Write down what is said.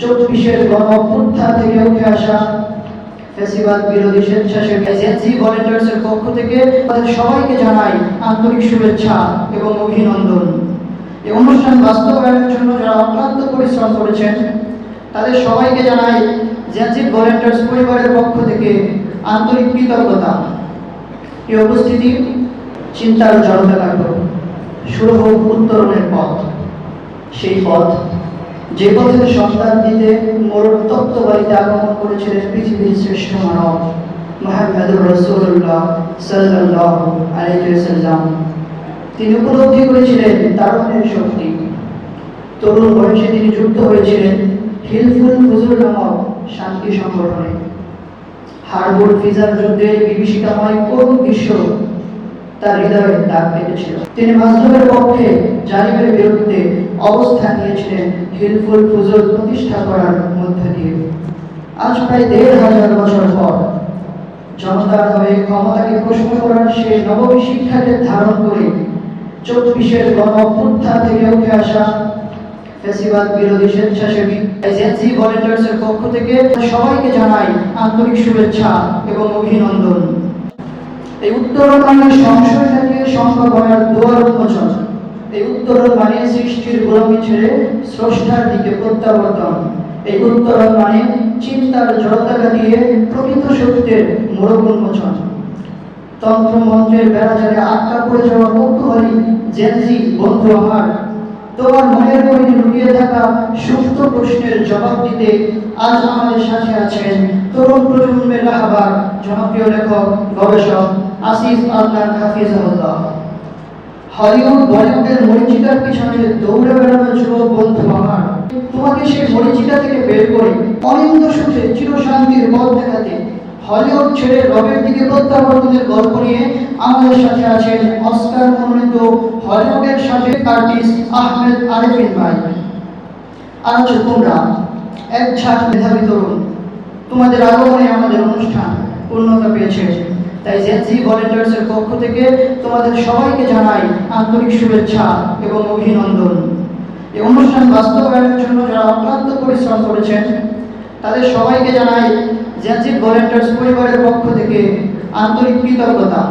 চব্বিশের গণ অভ্যুত্থান থেকে উঠে আসা ফ্যাসিবাদ বিরোধী স্বেচ্ছাসেবী এজেন্সি ভলেন্টিয়ার্সের পক্ষ থেকে তাদের সবাইকে জানাই আন্তরিক শুভেচ্ছা এবং অভিনন্দন। এই অনুষ্ঠান বাস্তবায়নের জন্য যারা অক্লান্ত পরিশ্রম করেছেন তাদের সবাইকে জানাই এজেন্সি ভলেন্টিয়ার্স পরিবারের পক্ষ থেকে আন্তরিক কৃতজ্ঞতা। এই উপস্থিতি চিন্তার জড়তা লাগলো শুরু হোক উত্তরণের পথ, সেই পথ যে পথে সন্তান দিতে মরুর তত্ত্ববাড়িতে আগমন করেছিলেন পৃথিবীর শ্রেষ্ঠ মানব মুহাম্মদুর রাসূলুল্লাহ সাল্লাল্লাহু আলাইহি ওয়াসাল্লাম। তিনি উপলব্ধি করেছিলেন তারুণ্যের শক্তি। তরুণ বয়সে তিনি যুক্ত হয়েছিলেন হিলফুল ফুজুর নামক শান্তি সংগঠনে। হার্বুর ফিজার যুদ্ধে বিভীষিকাময় করুণ দৃশ্য তার হৃদয়ে দাগ কেটেছিল। তিনি মাজলুমের পক্ষে, জালিমের বিরুদ্ধে অবস্থান নিয়েছিলেন হিলফুল ফুজুর প্রতিষ্ঠা করার মধ্য দিয়ে। আজ প্রায় ১৫০০ বছর পর জনতার হয়ে ক্ষমতাকে প্রশ্ন করার সেই নবমী শিক্ষাকে ধারণ করে ২৪-এর গণ অভ্যুত্থান থেকে উঠে আসা ফ্যাসিবাদ বিরোধী স্বেচ্ছাসেবী এজেন্সি ভলেন্টিয়ার্সের পক্ষ থেকে সবাইকে জানাই আন্তরিক শুভেচ্ছা এবং অভিনন্দন। এই উত্তরণ মানে সংশয়টাকে সম্ভাবনার দুয়ার উন্মোচন। এই উত্তরণ মানে সৃষ্টির গোলামি ছেড়ে স্রষ্টার দিকে প্রত্যাবর্তন। এই উত্তরণ মানে চিন্তার জড়তা কাটিয়ে প্রকৃত সত্যের মোড়ক উন্মোচন। তন্ত্র মন্ত্রের বেড়াজালে আটকা পড়ে যাওয়া কৌতূহলী জেনজি বন্ধু আমার, তোমার মনের গভীরে লুকিয়ে থাকা সুপ্ত প্রশ্নের জবাব দিতে আজ আমাদের সাথে আছেন তরুণ প্রজন্মের রাহবার, জনপ্রিয় লেখক, গবেষক আসিফ আদনান হাফিজাহুল্লাহ। হলিউড বলিউডের মরিচিকার পিছনে দৌড়ে বেড়ানো যুবক বন্ধু আমার, তোমাকে সেই মরিচিকা থেকে বের করে অনিন্দ সুখে চিরশান্তির পথ দেখাতে হলিউড ছেড়ে রবের দিকে প্রত্যাবর্তনের গল্প নিয়ে আমাদের সাথে আছেন অস্কার মনোনীত হলিউডের সাথে আর্টিস্ট আহমেদ আরেফিন ভাই। আর তোমরা এক ঝাঁক মেধাবী তরুণ, তোমাদের আগমনে আমাদের অনুষ্ঠান পূর্ণতা পেয়েছে। তাই জেনজি ভলেন্টিয়ার্সের পক্ষ থেকে তোমাদের সবাইকে জানাই আন্তরিক শুভেচ্ছা এবং অভিনন্দন। এই অনুষ্ঠান বাস্তবায়নের জন্য যারা অক্লান্ত পরিশ্রম করেছেন তাদের সবাইকে জানাই জেনজি ভলেন্টিয়ার্স পরিবারের পক্ষ থেকে আন্তরিক কৃতজ্ঞতা।